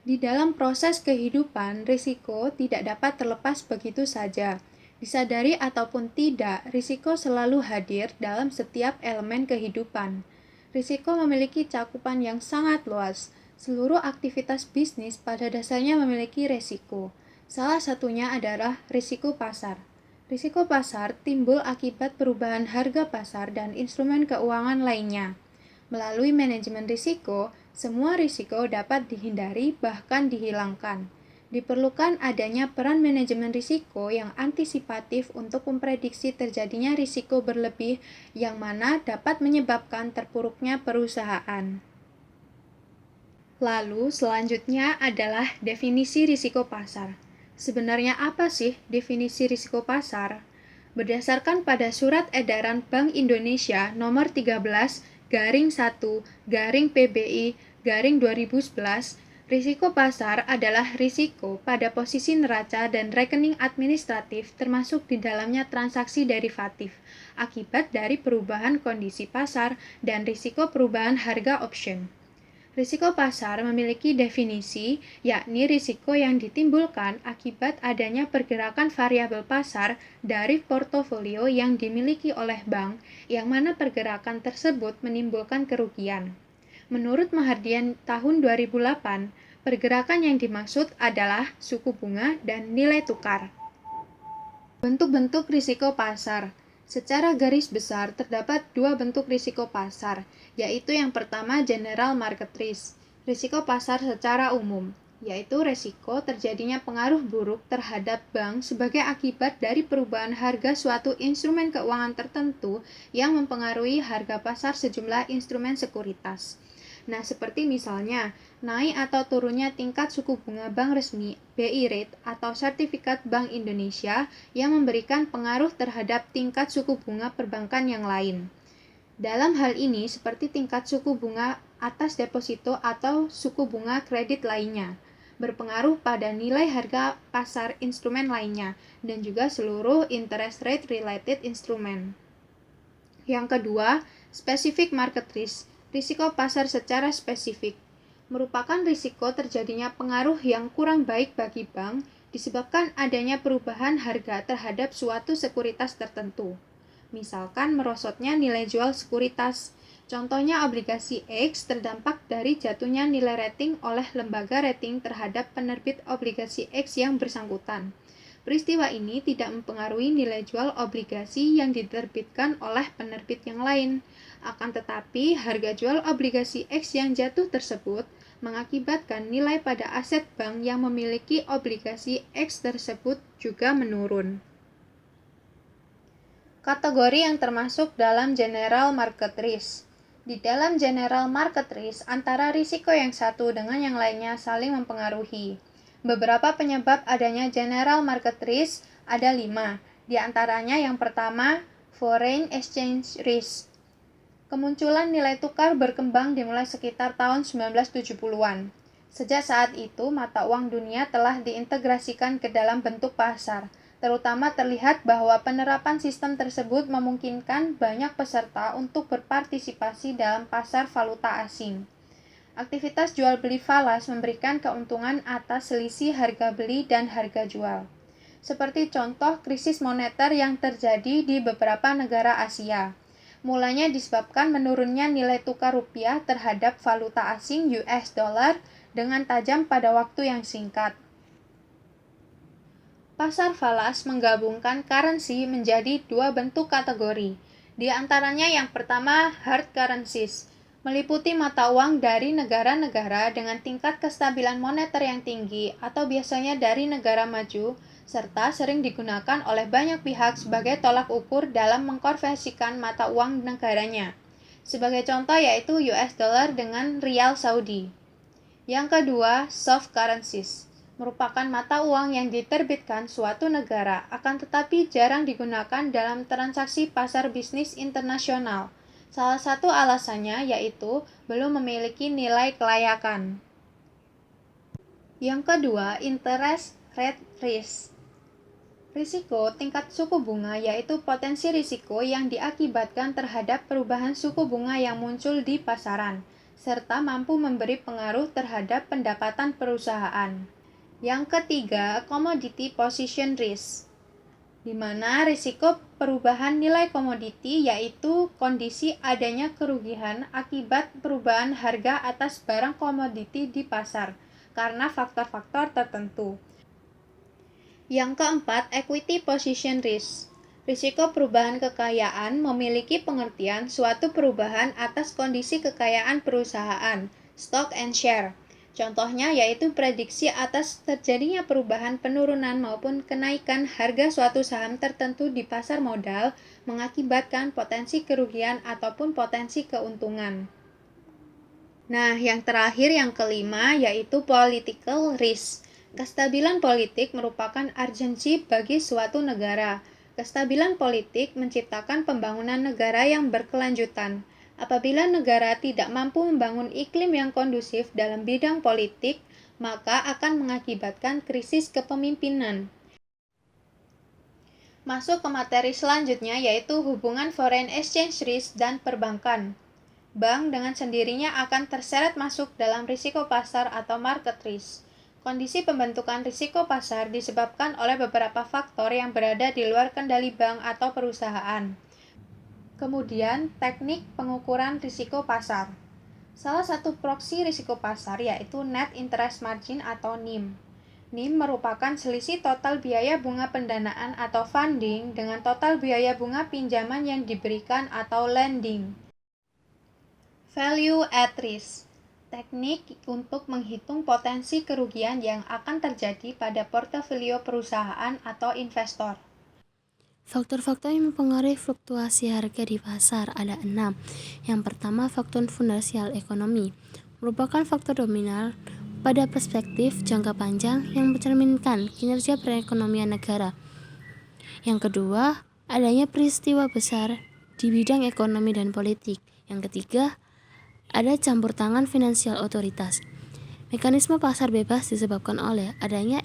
Di dalam proses kehidupan, risiko tidak dapat terlepas begitu saja. Disadari ataupun tidak, risiko selalu hadir dalam setiap elemen kehidupan. Risiko memiliki cakupan yang sangat luas. Seluruh aktivitas bisnis pada dasarnya memiliki risiko. Salah satunya adalah risiko pasar. Risiko pasar timbul akibat perubahan harga pasar dan instrumen keuangan lainnya. Melalui manajemen risiko, semua risiko dapat dihindari bahkan dihilangkan. Diperlukan adanya peran manajemen risiko yang antisipatif untuk memprediksi terjadinya risiko berlebih yang mana dapat menyebabkan terpuruknya perusahaan. Lalu selanjutnya adalah definisi risiko pasar. Sebenarnya apa sih definisi risiko pasar? Berdasarkan pada Surat Edaran Bank Indonesia nomor 13/PBI/2011, risiko pasar adalah risiko pada posisi neraca dan rekening administratif termasuk di dalamnya transaksi derivatif akibat dari perubahan kondisi pasar dan risiko perubahan harga option. Risiko pasar memiliki definisi, yakni risiko yang ditimbulkan akibat adanya pergerakan variabel pasar dari portofolio yang dimiliki oleh bank, yang mana pergerakan tersebut menimbulkan kerugian. Menurut Mahardian tahun 2008, pergerakan yang dimaksud adalah suku bunga dan nilai tukar. Bentuk-bentuk risiko pasar. Secara garis besar, terdapat dua bentuk risiko pasar, yaitu yang pertama general market risk, risiko pasar secara umum, yaitu risiko terjadinya pengaruh buruk terhadap bank sebagai akibat dari perubahan harga suatu instrumen keuangan tertentu yang mempengaruhi harga pasar sejumlah instrumen sekuritas. Nah, seperti misalnya, naik atau turunnya tingkat suku bunga bank resmi BI Rate atau sertifikat Bank Indonesia yang memberikan pengaruh terhadap tingkat suku bunga perbankan yang lain. Dalam hal ini, seperti tingkat suku bunga atas deposito atau suku bunga kredit lainnya, berpengaruh pada nilai harga pasar instrumen lainnya, dan juga seluruh interest rate related instrumen. Yang kedua, specific market risk. Risiko pasar secara spesifik merupakan risiko terjadinya pengaruh yang kurang baik bagi bank disebabkan adanya perubahan harga terhadap suatu sekuritas tertentu. Misalkan merosotnya nilai jual sekuritas. Contohnya obligasi X terdampak dari jatuhnya nilai rating oleh lembaga rating terhadap penerbit obligasi X yang bersangkutan. Peristiwa ini tidak mempengaruhi nilai jual obligasi yang diterbitkan oleh penerbit yang lain. Akan tetapi, harga jual obligasi X yang jatuh tersebut mengakibatkan nilai pada aset bank yang memiliki obligasi X tersebut juga menurun. Kategori yang termasuk dalam general market risk. Di dalam general market risk, antara risiko yang satu dengan yang lainnya saling mempengaruhi. Beberapa penyebab adanya general market risk ada 5. Di antaranya yang pertama, foreign exchange risk. Kemunculan nilai tukar berkembang dimulai sekitar tahun 1970-an. Sejak saat itu, mata uang dunia telah diintegrasikan ke dalam bentuk pasar. Terutama terlihat bahwa penerapan sistem tersebut memungkinkan banyak peserta untuk berpartisipasi dalam pasar valuta asing. Aktivitas jual beli falas memberikan keuntungan atas selisih harga beli dan harga jual. Seperti contoh krisis moneter yang terjadi di beberapa negara Asia. Mulanya disebabkan menurunnya nilai tukar rupiah terhadap valuta asing US dollar dengan tajam pada waktu yang singkat. Pasar falas menggabungkan currency menjadi dua bentuk kategori. Di antaranya yang pertama hard currencies, meliputi mata uang dari negara-negara dengan tingkat kestabilan moneter yang tinggi atau biasanya dari negara maju, serta sering digunakan oleh banyak pihak sebagai tolak ukur dalam mengkonversikan mata uang negaranya. Sebagai contoh yaitu US dollar dengan rial Saudi. Yang kedua, soft currencies, merupakan mata uang yang diterbitkan suatu negara, akan tetapi jarang digunakan dalam transaksi pasar bisnis internasional. Salah satu alasannya yaitu belum memiliki nilai kelayakan. Yang kedua, interest rate risk. Risiko tingkat suku bunga yaitu potensi risiko yang diakibatkan terhadap perubahan suku bunga yang muncul di pasaran. serta mampu memberi pengaruh terhadap pendapatan perusahaan. Yang ketiga, commodity position risk, di mana risiko perubahan nilai komoditi yaitu kondisi adanya kerugian akibat perubahan harga atas barang komoditi di pasar karena faktor-faktor tertentu. Yang keempat, equity position risk. Risiko perubahan kekayaan memiliki pengertian suatu perubahan atas kondisi kekayaan perusahaan, stock and share. Contohnya yaitu prediksi atas terjadinya perubahan penurunan maupun kenaikan harga suatu saham tertentu di pasar modal mengakibatkan potensi kerugian ataupun potensi keuntungan. Nah, yang terakhir yang kelima yaitu political risk. Kestabilan politik merupakan urgensi bagi suatu negara. Kestabilan politik menciptakan pembangunan negara yang berkelanjutan. Apabila negara tidak mampu membangun iklim yang kondusif dalam bidang politik, maka akan mengakibatkan krisis kepemimpinan. Masuk ke materi selanjutnya yaitu hubungan foreign exchange risk dan perbankan. Bank dengan sendirinya akan terseret masuk dalam risiko pasar atau market risk. Kondisi pembentukan risiko pasar disebabkan oleh beberapa faktor yang berada di luar kendali bank atau perusahaan. Kemudian, teknik pengukuran risiko pasar. Salah satu proksi risiko pasar yaitu net interest margin atau NIM. NIM merupakan selisih total biaya bunga pendanaan atau funding dengan total biaya bunga pinjaman yang diberikan atau lending. Value at risk. Teknik untuk menghitung potensi kerugian yang akan terjadi pada portofolio perusahaan atau investor. Faktor-faktor yang mempengaruhi fluktuasi harga di pasar ada 6. Yang pertama, faktor fundamental ekonomi merupakan faktor dominan pada perspektif jangka panjang yang mencerminkan kinerja perekonomian negara. Yang kedua, adanya peristiwa besar di bidang ekonomi dan politik. Yang ketiga, ada campur tangan finansial otoritas. Mekanisme pasar bebas disebabkan oleh adanya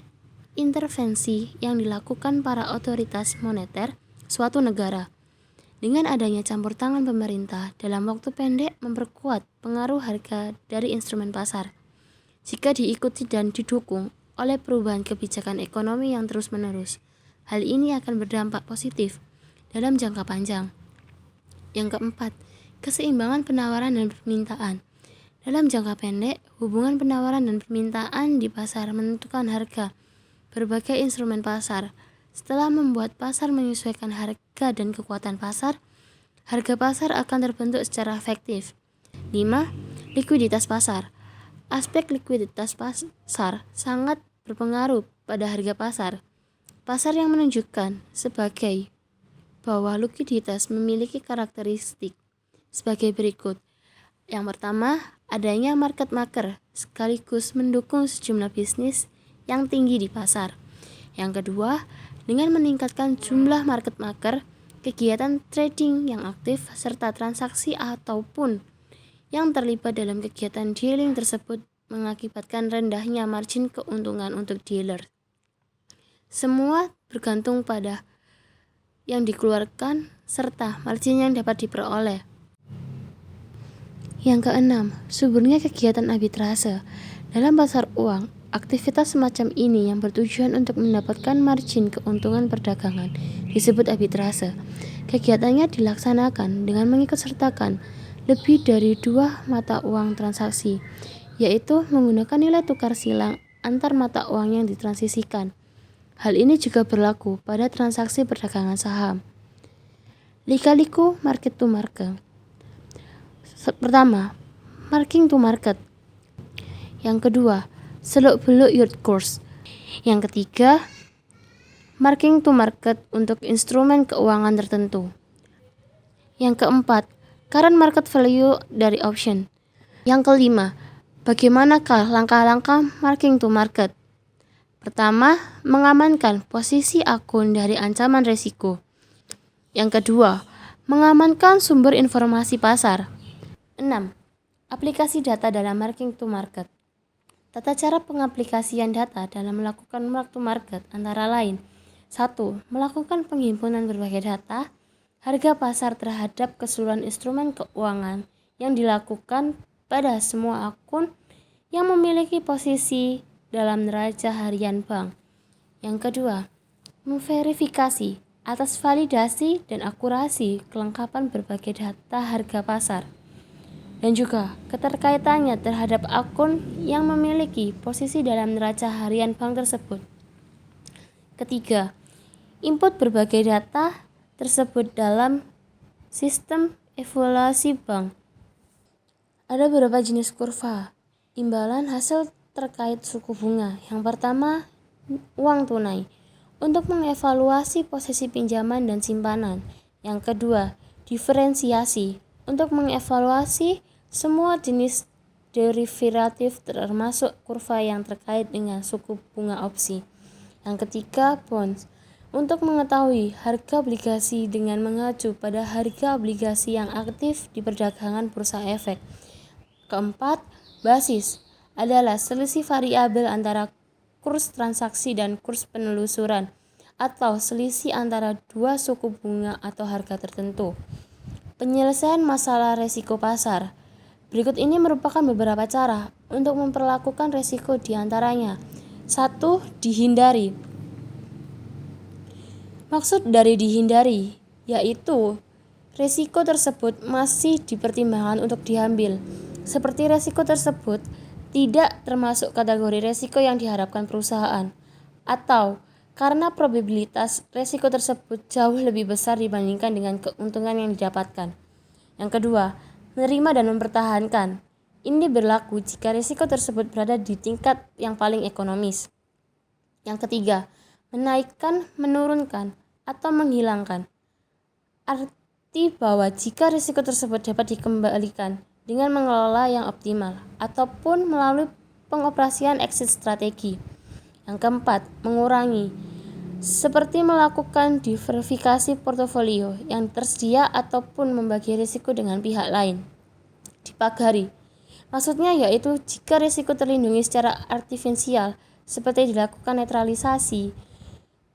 intervensi yang dilakukan para otoritas moneter suatu negara. Dengan adanya campur tangan pemerintah dalam waktu pendek memperkuat pengaruh harga dari instrumen pasar. Jika diikuti dan didukung oleh perubahan kebijakan ekonomi yang terus-menerus, hal ini akan berdampak positif dalam jangka panjang. Yang keempat, keseimbangan penawaran dan permintaan. Dalam jangka pendek, hubungan penawaran dan permintaan di pasar menentukan harga berbagai instrumen pasar. Setelah membuat pasar menyesuaikan harga dan kekuatan pasar, harga pasar akan terbentuk secara efektif. 5. Likuiditas pasar. Aspek likuiditas pasar sangat berpengaruh pada harga pasar. Pasar yang menunjukkan sebagai bahwa likuiditas memiliki karakteristik sebagai berikut. Yang pertama, adanya market maker sekaligus mendukung sejumlah bisnis yang tinggi di pasar. Yang kedua, dengan meningkatkan jumlah market maker, kegiatan trading yang aktif serta transaksi ataupun yang terlibat dalam kegiatan dealing tersebut mengakibatkan rendahnya margin keuntungan untuk dealer. Semua bergantung pada yang dikeluarkan serta margin yang dapat diperoleh. Yang keenam, suburnya kegiatan arbitrase. Dalam pasar uang, aktivitas semacam ini yang bertujuan untuk mendapatkan margin keuntungan perdagangan disebut arbitrase. Kegiatannya dilaksanakan dengan mengikutsertakan lebih dari 2 mata uang transaksi, yaitu menggunakan nilai tukar silang antar mata uang yang ditransisikan. Hal ini juga berlaku pada transaksi perdagangan saham. Lika-liku market to market. Pertama, marking to market. Yang kedua, seluk-beluk yield course. Yang ketiga, marking to market untuk instrumen keuangan tertentu. Yang keempat, current market value dari option. Yang kelima, bagaimanakah langkah-langkah marking to market? Pertama, mengamankan posisi akun dari ancaman risiko. Yang kedua, mengamankan sumber informasi pasar. 6. Aplikasi data dalam marking to market. Tata cara pengaplikasian data dalam melakukan mark to market antara lain: 1. Melakukan penghimpunan berbagai data harga pasar terhadap keseluruhan instrumen keuangan yang dilakukan pada semua akun yang memiliki posisi dalam neraca harian bank. Yang kedua, memverifikasi atas validasi dan akurasi kelengkapan berbagai data harga pasar dan juga keterkaitannya terhadap akun yang memiliki posisi dalam neraca harian bank tersebut. Ketiga, input berbagai data tersebut dalam sistem evaluasi bank. Ada beberapa jenis kurva imbalan hasil terkait suku bunga. Yang pertama, uang tunai untuk mengevaluasi posisi pinjaman dan simpanan. Yang kedua, diferensiasi untuk mengevaluasi semua jenis derivatif termasuk kurva yang terkait dengan suku bunga opsi. Yang ketiga, bonds untuk mengetahui harga obligasi dengan mengacu pada harga obligasi yang aktif di perdagangan bursa efek. Keempat, basis adalah selisih variabel antara kurs transaksi dan kurs penelusuran atau selisih antara dua suku bunga atau harga tertentu. Penyelesaian masalah risiko pasar. Berikut ini merupakan beberapa cara untuk memperlakukan risiko di antaranya. 1. Dihindari. Maksud dari dihindari yaitu risiko tersebut masih dipertimbangkan untuk diambil, seperti risiko tersebut tidak termasuk kategori risiko yang diharapkan perusahaan, atau karena probabilitas risiko tersebut jauh lebih besar dibandingkan dengan keuntungan yang didapatkan. Yang kedua, menerima dan mempertahankan. Ini berlaku jika risiko tersebut berada di tingkat yang paling ekonomis. Yang ketiga, menaikkan, menurunkan, atau menghilangkan. Arti bahwa jika risiko tersebut dapat dikembalikan dengan mengelola yang optimal ataupun melalui pengoperasian exit strategi. Yang keempat, mengurangi, seperti melakukan diversifikasi portofolio yang tersedia ataupun membagi risiko dengan pihak lain. Dipagari, maksudnya yaitu jika risiko terlindungi secara artifisial seperti dilakukan netralisasi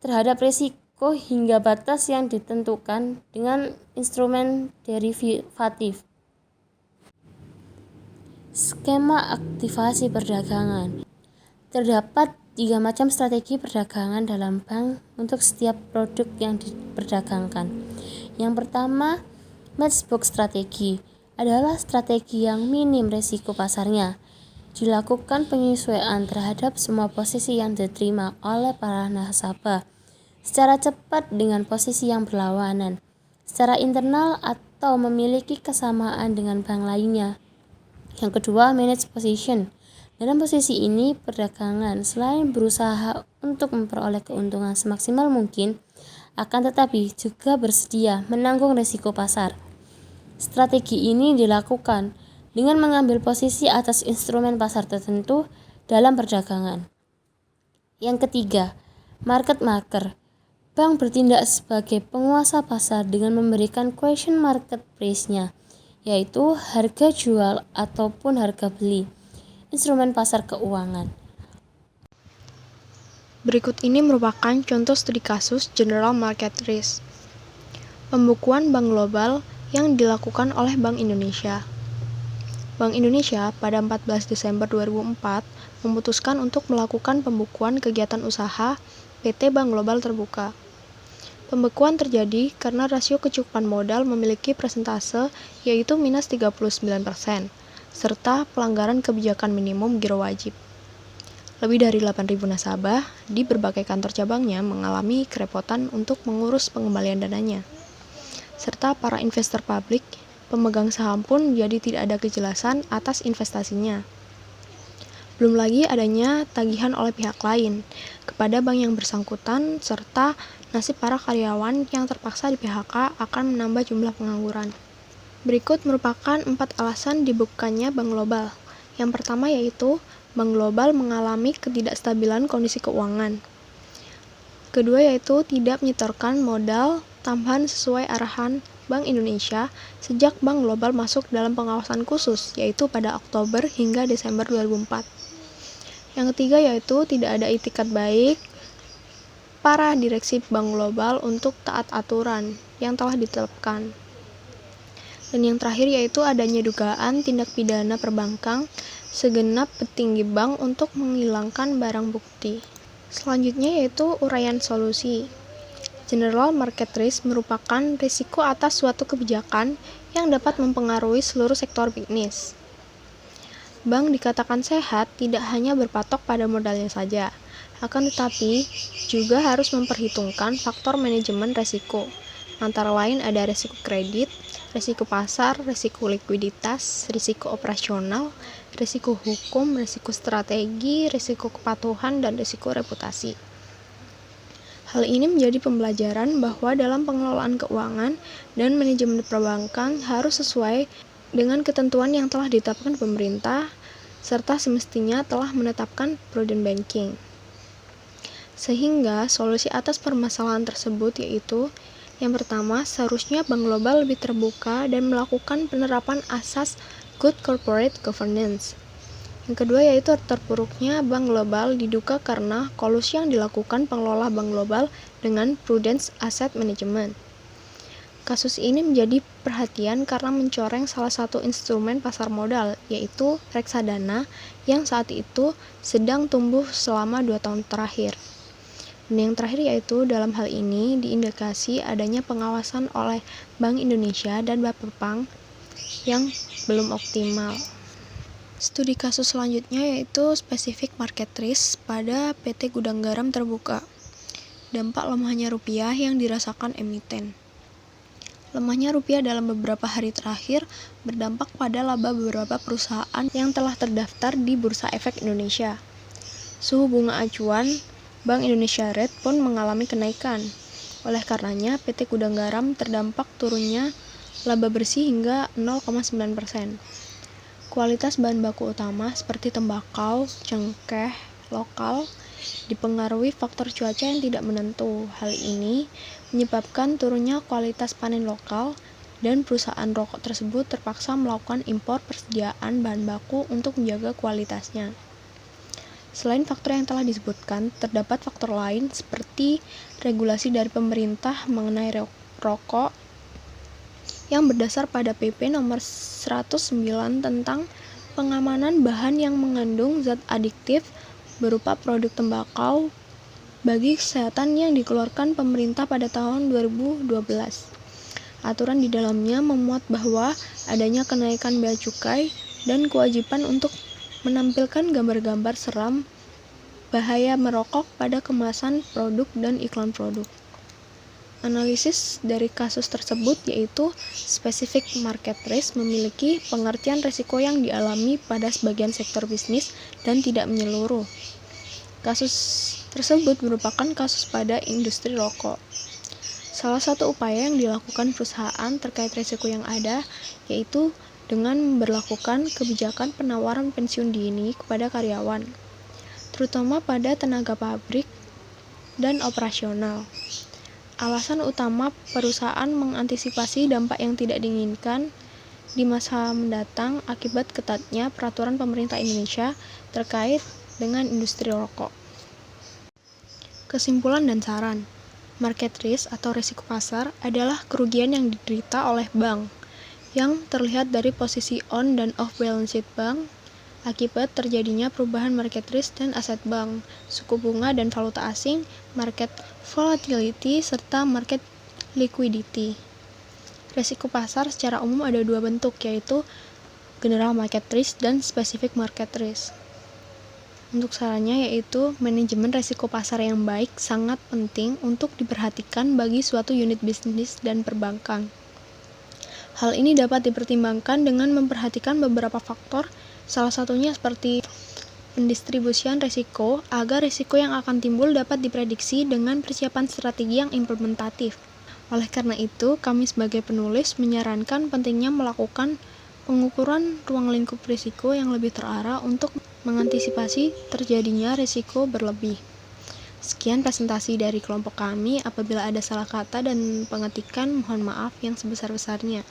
terhadap risiko hingga batas yang ditentukan dengan instrumen derivatif. Skema aktivasi perdagangan. Terdapat 3 macam strategi perdagangan dalam bank untuk setiap produk yang diperdagangkan. Yang pertama, matchbox strategi adalah strategi yang minim risiko pasarnya. Dilakukan penyesuaian terhadap semua posisi yang diterima oleh para nasabah secara cepat dengan posisi yang berlawanan, secara internal atau memiliki kesamaan dengan bank lainnya. Yang kedua, manage position. Dalam posisi ini, perdagangan selain berusaha untuk memperoleh keuntungan semaksimal mungkin, akan tetapi juga bersedia menanggung risiko pasar. Strategi ini dilakukan dengan mengambil posisi atas instrumen pasar tertentu dalam perdagangan. Yang ketiga, market maker. Bank bertindak sebagai penguasa pasar dengan memberikan question market price-nya, yaitu harga jual ataupun harga beli instrumen pasar keuangan. Berikut ini merupakan contoh studi kasus General Market Risk. Pembukuan bank global yang dilakukan oleh Bank Indonesia. Bank Indonesia pada 14 Desember 2004 memutuskan untuk melakukan pembukuan kegiatan usaha PT Bank Global Terbuka. Pembekuan terjadi karena rasio kecukupan modal memiliki persentase yaitu minus 39%, serta pelanggaran kebijakan minimum giro wajib. Lebih dari 8.000 nasabah di berbagai kantor cabangnya mengalami kerepotan untuk mengurus pengembalian dananya. Serta para investor publik, pemegang saham pun jadi tidak ada kejelasan atas investasinya. Belum lagi adanya tagihan oleh pihak lain kepada bank yang bersangkutan serta nasib para karyawan yang terpaksa di PHK akan menambah jumlah pengangguran. Berikut merupakan 4 alasan dibukanya Bank Global. Yang pertama yaitu Bank Global mengalami ketidakstabilan kondisi keuangan. Kedua yaitu tidak menyetorkan modal tambahan sesuai arahan Bank Indonesia sejak Bank Global masuk dalam pengawasan khusus yaitu pada Oktober hingga Desember 2004. Yang ketiga yaitu tidak ada itikat baik para direksi Bank Global untuk taat aturan yang telah ditetapkan. Dan yang terakhir yaitu adanya dugaan tindak pidana perbankan segenap petinggi bank untuk menghilangkan barang bukti. Selanjutnya yaitu uraian solusi. General market risk merupakan risiko atas suatu kebijakan yang dapat mempengaruhi seluruh sektor bisnis. Bank dikatakan sehat tidak hanya berpatok pada modalnya saja, akan tetapi juga harus memperhitungkan faktor manajemen risiko. Antara lain ada risiko kredit, risiko pasar, risiko likuiditas, risiko operasional, risiko hukum, risiko strategi, risiko kepatuhan, dan risiko reputasi. Hal ini menjadi pembelajaran bahwa dalam pengelolaan keuangan dan manajemen perbankan harus sesuai dengan ketentuan yang telah ditetapkan pemerintah, serta semestinya telah menetapkan prudent banking. Sehingga solusi atas permasalahan tersebut yaitu yang pertama, seharusnya bank global lebih terbuka dan melakukan penerapan asas good corporate governance. Yang kedua yaitu terpuruknya bank global diduga karena kolusi yang dilakukan pengelola bank global dengan prudence asset management. Kasus ini menjadi perhatian karena mencoreng salah satu instrumen pasar modal, yaitu reksadana yang saat itu sedang tumbuh selama 2 tahun terakhir. Dan yang terakhir yaitu dalam hal ini diindikasi adanya pengawasan oleh Bank Indonesia dan Bapepang yang belum optimal. Studi kasus selanjutnya yaitu spesifik market risk pada PT Gudang Garam Terbuka. Dampak lemahnya rupiah yang dirasakan emiten. Lemahnya rupiah dalam beberapa hari terakhir berdampak pada laba beberapa perusahaan yang telah terdaftar di Bursa Efek Indonesia. Suhu bunga acuan Bank Indonesia Rate pun mengalami kenaikan. Oleh karenanya, PT Gudang Garam terdampak turunnya laba bersih hingga 0,9%. Kualitas bahan baku utama seperti tembakau, cengkeh, lokal dipengaruhi faktor cuaca yang tidak menentu. Hal ini menyebabkan turunnya kualitas panen lokal dan perusahaan rokok tersebut terpaksa melakukan impor persediaan bahan baku untuk menjaga kualitasnya. Selain faktor yang telah disebutkan, terdapat faktor lain seperti regulasi dari pemerintah mengenai rokok yang berdasar pada PP nomor 109 tentang pengamanan bahan yang mengandung zat adiktif berupa produk tembakau bagi kesehatan yang dikeluarkan pemerintah pada tahun 2012. Aturan di dalamnya memuat bahwa adanya kenaikan bea cukai dan kewajiban untuk menampilkan gambar-gambar seram bahaya merokok pada kemasan produk dan iklan produk. Analisis dari kasus tersebut yaitu spesifik market risk memiliki pengertian risiko yang dialami pada sebagian sektor bisnis dan tidak menyeluruh. Kasus tersebut merupakan kasus pada industri rokok. Salah satu upaya yang dilakukan perusahaan terkait risiko yang ada yaitu dengan memberlakukan kebijakan penawaran pensiun dini kepada karyawan, terutama pada tenaga pabrik dan operasional. Alasan utama perusahaan mengantisipasi dampak yang tidak diinginkan di masa mendatang akibat ketatnya peraturan pemerintah Indonesia terkait dengan industri rokok. Kesimpulan dan saran. Market risk atau risiko pasar adalah kerugian yang diderita oleh bank yang terlihat dari posisi on dan off balance sheet bank akibat terjadinya perubahan market risk dan aset bank, suku bunga dan valuta asing, market volatility, serta market liquidity. Risiko pasar secara umum ada 2 bentuk, yaitu general market risk dan specific market risk. Untuk sarannya yaitu manajemen risiko pasar yang baik sangat penting untuk diperhatikan bagi suatu unit bisnis dan perbankan. Hal ini dapat dipertimbangkan dengan memperhatikan beberapa faktor, salah satunya seperti pendistribusian risiko, agar risiko yang akan timbul dapat diprediksi dengan persiapan strategi yang implementatif. Oleh karena itu, kami sebagai penulis menyarankan pentingnya melakukan pengukuran ruang lingkup risiko yang lebih terarah untuk mengantisipasi terjadinya risiko berlebih. Sekian presentasi dari kelompok kami. Apabila ada salah kata dan pengetikan, mohon maaf yang sebesar-besarnya.